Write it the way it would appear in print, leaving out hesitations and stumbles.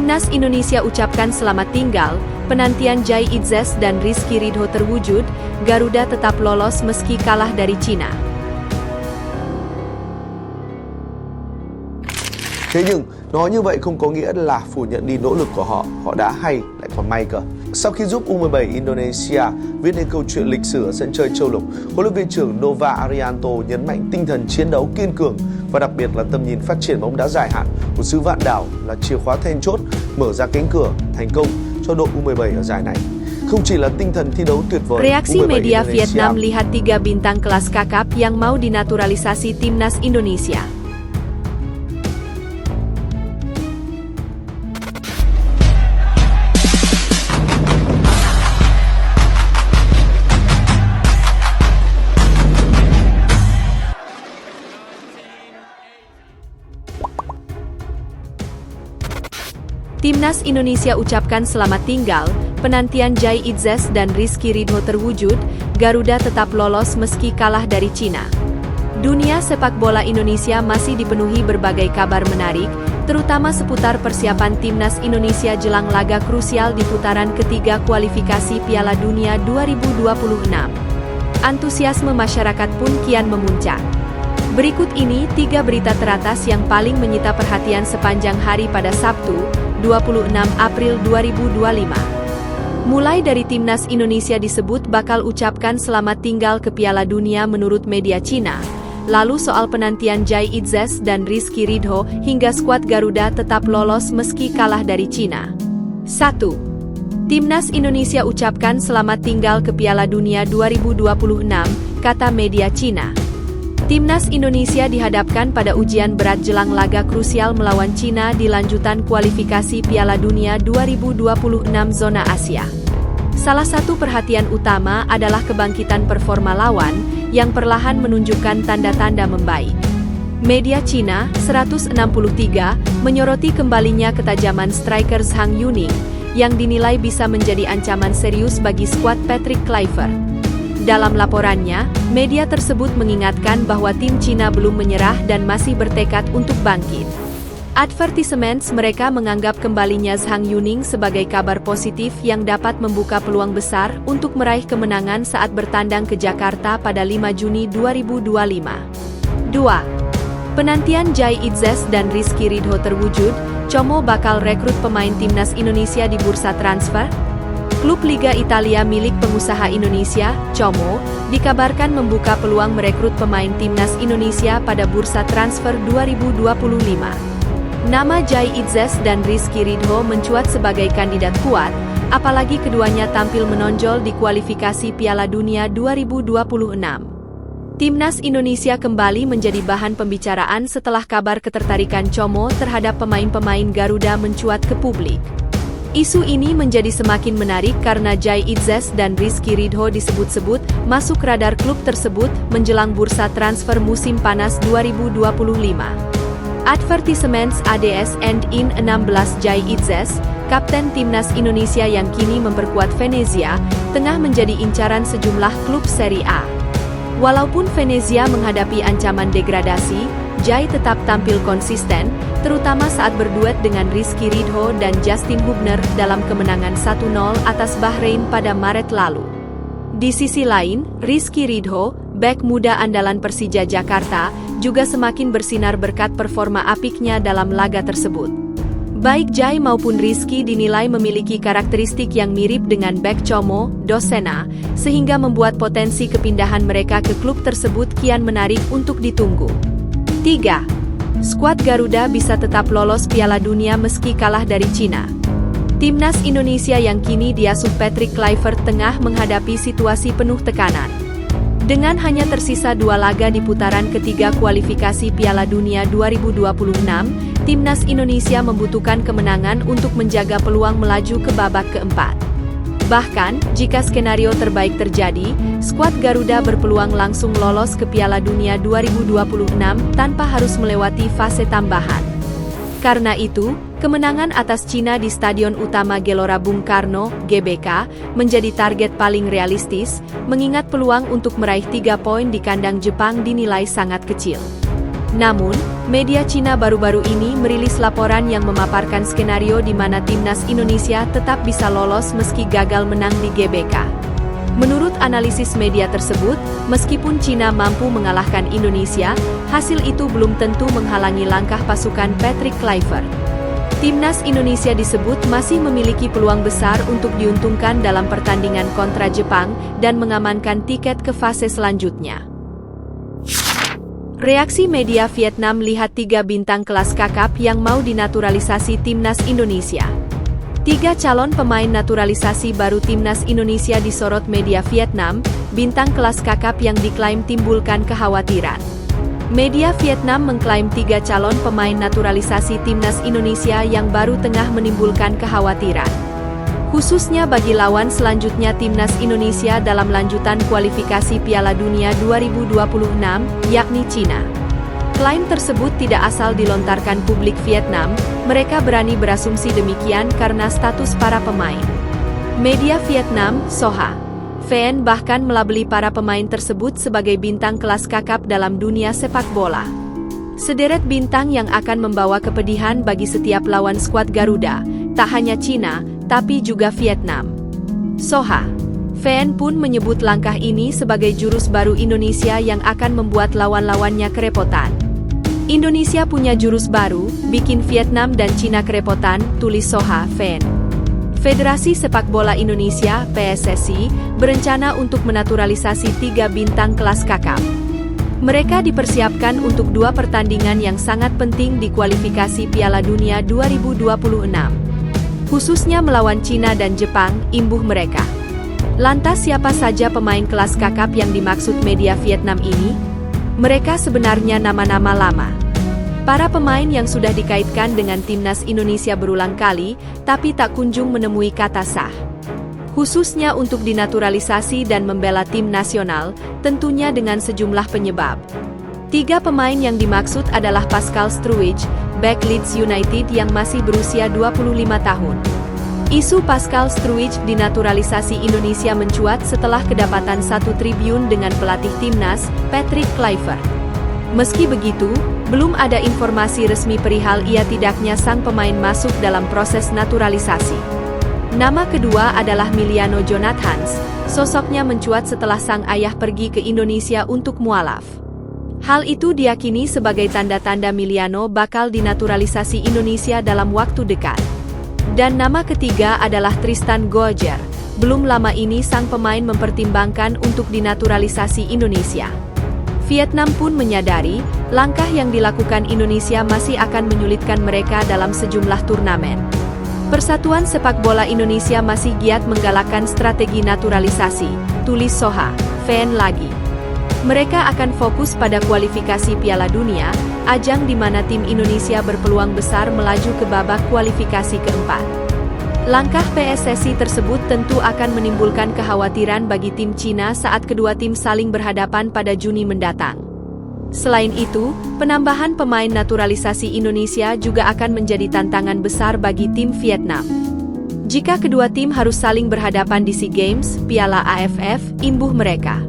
Timnas Indonesia ucapkan selamat tinggal, penantian Jai Itzes dan Rizky Ridho terwujud, Garuda tetap lolos meski kalah dari China. Thế nhưng, nói như vậy không có nghĩa là phủ nhận đi nỗ lực của họ, họ đã hay, lại còn may cơ. Sau khi giúp U17 Indonesia viết nên câu chuyện lịch sử ở sân chơi châu lục, huấn luyện viên trưởng Nova Arianto nhấn mạnh tinh thần chiến đấu kiên cường và đặc biệt là tầm nhìn phát triển bóng đá dài hạn của xứ Vạn Đảo là chìa khóa then chốt mở ra cánh cửa thành công cho đội U17 ở giải này. Không chỉ là tinh thần thi đấu tuyệt vời, Reaksi U17 media Indonesia Vietnam lihat 3 bintang kelas kakap yang mau dinaturalisasi Timnas Indonesia. Timnas Indonesia ucapkan selamat tinggal, penantian Jai Itzes dan Rizky Ridho terwujud, Garuda tetap lolos meski kalah dari China. Dunia sepak bola Indonesia masih dipenuhi berbagai kabar menarik, terutama seputar persiapan Timnas Indonesia jelang laga krusial di putaran ketiga kualifikasi Piala Dunia 2026. Antusiasme masyarakat pun kian memuncak. Berikut ini 3 berita teratas yang paling menyita perhatian sepanjang hari pada Sabtu, 26 April 2025. Mulai dari Timnas Indonesia disebut bakal ucapkan selamat tinggal ke Piala Dunia menurut media Cina, lalu soal penantian Jai Itzes dan Rizky Ridho hingga skuad Garuda tetap lolos meski kalah dari Cina. 1. Timnas Indonesia ucapkan selamat tinggal ke Piala Dunia 2026, kata media Cina. Timnas Indonesia dihadapkan pada ujian berat jelang laga krusial melawan China di lanjutan kualifikasi Piala Dunia 2026 zona Asia. Salah satu perhatian utama adalah kebangkitan performa lawan, yang perlahan menunjukkan tanda-tanda membaik. Media Cina, 163, menyoroti kembalinya ketajaman striker Zhang Yuning, yang dinilai bisa menjadi ancaman serius bagi skuad Patrick Kluivert. Dalam laporannya, media tersebut mengingatkan bahwa tim Cina belum menyerah dan masih bertekad untuk bangkit. Advertisements mereka menganggap kembalinya Zhang Yuning sebagai kabar positif yang dapat membuka peluang besar untuk meraih kemenangan saat bertandang ke Jakarta pada 5 Juni 2025. 2. Penantian Jai Itzes dan Rizky Ridho terwujud, Como bakal rekrut pemain Timnas Indonesia di bursa transfer? Klub Liga Italia milik pengusaha Indonesia, Como, dikabarkan membuka peluang merekrut pemain Timnas Indonesia pada bursa transfer 2025. Nama Jai Itzes dan Rizky Ridho mencuat sebagai kandidat kuat, apalagi keduanya tampil menonjol di kualifikasi Piala Dunia 2026. Timnas Indonesia kembali menjadi bahan pembicaraan setelah kabar ketertarikan Como terhadap pemain-pemain Garuda mencuat ke publik. Isu ini menjadi semakin menarik karena Jai Itzes dan Rizky Ridho disebut-sebut masuk radar klub tersebut menjelang bursa transfer musim panas 2025. Advertisements ADS and in 16 Jai Itzes, kapten Timnas Indonesia yang kini memperkuat Venezia, tengah menjadi incaran sejumlah klub Serie A. Walaupun Venezia menghadapi ancaman degradasi, Jai tetap tampil konsisten, terutama saat berduet dengan Rizky Ridho dan Justin Hubner dalam kemenangan 1-0 atas Bahrain pada Maret lalu. Di sisi lain, Rizky Ridho, bek muda andalan Persija Jakarta, juga semakin bersinar berkat performa apiknya dalam laga tersebut. Baik Jai maupun Rizky dinilai memiliki karakteristik yang mirip dengan bek Como, Dosena, sehingga membuat potensi kepindahan mereka ke klub tersebut kian menarik untuk ditunggu. 3. Skuad Garuda bisa tetap lolos Piala Dunia meski kalah dari China. Timnas Indonesia yang kini diasuh Patrick Kluivert tengah menghadapi situasi penuh tekanan. Dengan hanya tersisa 2 laga di putaran ketiga kualifikasi Piala Dunia 2026, Timnas Indonesia membutuhkan kemenangan untuk menjaga peluang melaju ke babak keempat. Bahkan, jika skenario terbaik terjadi, skuad Garuda berpeluang langsung lolos ke Piala Dunia 2026 tanpa harus melewati fase tambahan. Karena itu, kemenangan atas China di Stadion Utama Gelora Bung Karno, GBK, menjadi target paling realistis, mengingat peluang untuk meraih 3 poin di kandang Jepang dinilai sangat kecil. Namun, media Cina baru-baru ini merilis laporan yang memaparkan skenario di mana timnas Indonesia tetap bisa lolos meski gagal menang di GBK. Menurut analisis media tersebut, meskipun Cina mampu mengalahkan Indonesia, hasil itu belum tentu menghalangi langkah pasukan Patrick Kluivert. Timnas Indonesia disebut masih memiliki peluang besar untuk diuntungkan dalam pertandingan kontra Jepang dan mengamankan tiket ke fase selanjutnya. Reaksi media Vietnam lihat 3 bintang kelas kakap yang mau dinaturalisasi Timnas Indonesia. 3 calon pemain naturalisasi baru Timnas Indonesia disorot media Vietnam, bintang kelas kakap yang diklaim timbulkan kekhawatiran. Media Vietnam mengklaim 3 calon pemain naturalisasi Timnas Indonesia yang baru tengah menimbulkan kekhawatiran. Khususnya bagi lawan selanjutnya Timnas Indonesia dalam lanjutan kualifikasi Piala Dunia 2026, yakni Cina. Klaim tersebut tidak asal dilontarkan publik Vietnam, mereka berani berasumsi demikian karena status para pemain. Media Vietnam, Soha VN bahkan melabeli para pemain tersebut sebagai bintang kelas kakap dalam dunia sepak bola. Sederet bintang yang akan membawa kepedihan bagi setiap lawan skuad Garuda, tak hanya Cina, tapi juga Vietnam. Soha VN pun menyebut langkah ini sebagai jurus baru Indonesia yang akan membuat lawan-lawannya kerepotan. Indonesia punya jurus baru, bikin Vietnam dan Cina kerepotan, tulis Soha VN. Federasi Sepak Bola Indonesia (PSSI) berencana untuk menaturalisasi 3 bintang kelas kakap. Mereka dipersiapkan untuk 2 pertandingan yang sangat penting di kualifikasi Piala Dunia 2026. Khususnya melawan Cina dan Jepang, imbuh mereka. Lantas siapa saja pemain kelas kakap yang dimaksud media Vietnam ini? Mereka sebenarnya nama-nama lama. Para pemain yang sudah dikaitkan dengan Timnas Indonesia berulang kali, tapi tak kunjung menemui kata sah. Khususnya untuk dinaturalisasi dan membela tim nasional, tentunya dengan sejumlah penyebab. 3 pemain yang dimaksud adalah Pascal Struwich, bek Leeds United yang masih berusia 25 tahun. Isu Pascal Struwich dinaturalisasi Indonesia mencuat setelah kedapatan satu tribun dengan pelatih timnas, Patrick Kluivert. Meski begitu, belum ada informasi resmi perihal ia tidaknya sang pemain masuk dalam proses naturalisasi. Nama kedua adalah Miliano Jonathans, sosoknya mencuat setelah sang ayah pergi ke Indonesia untuk mualaf. Hal itu diyakini sebagai tanda-tanda Miliano bakal dinaturalisasi Indonesia dalam waktu dekat. Dan nama ketiga adalah Tristan Gojer, belum lama ini sang pemain mempertimbangkan untuk dinaturalisasi Indonesia. Vietnam pun menyadari, langkah yang dilakukan Indonesia masih akan menyulitkan mereka dalam sejumlah turnamen. Persatuan Sepak Bola Indonesia masih giat menggalakkan strategi naturalisasi, tulis Soha VN lagi. Mereka akan fokus pada kualifikasi Piala Dunia, ajang di mana tim Indonesia berpeluang besar melaju ke babak kualifikasi keempat. Langkah PSSI tersebut tentu akan menimbulkan kekhawatiran bagi tim Cina saat kedua tim saling berhadapan pada Juni mendatang. Selain itu, penambahan pemain naturalisasi Indonesia juga akan menjadi tantangan besar bagi tim Vietnam. Jika kedua tim harus saling berhadapan di SEA Games, Piala AFF, imbuh mereka.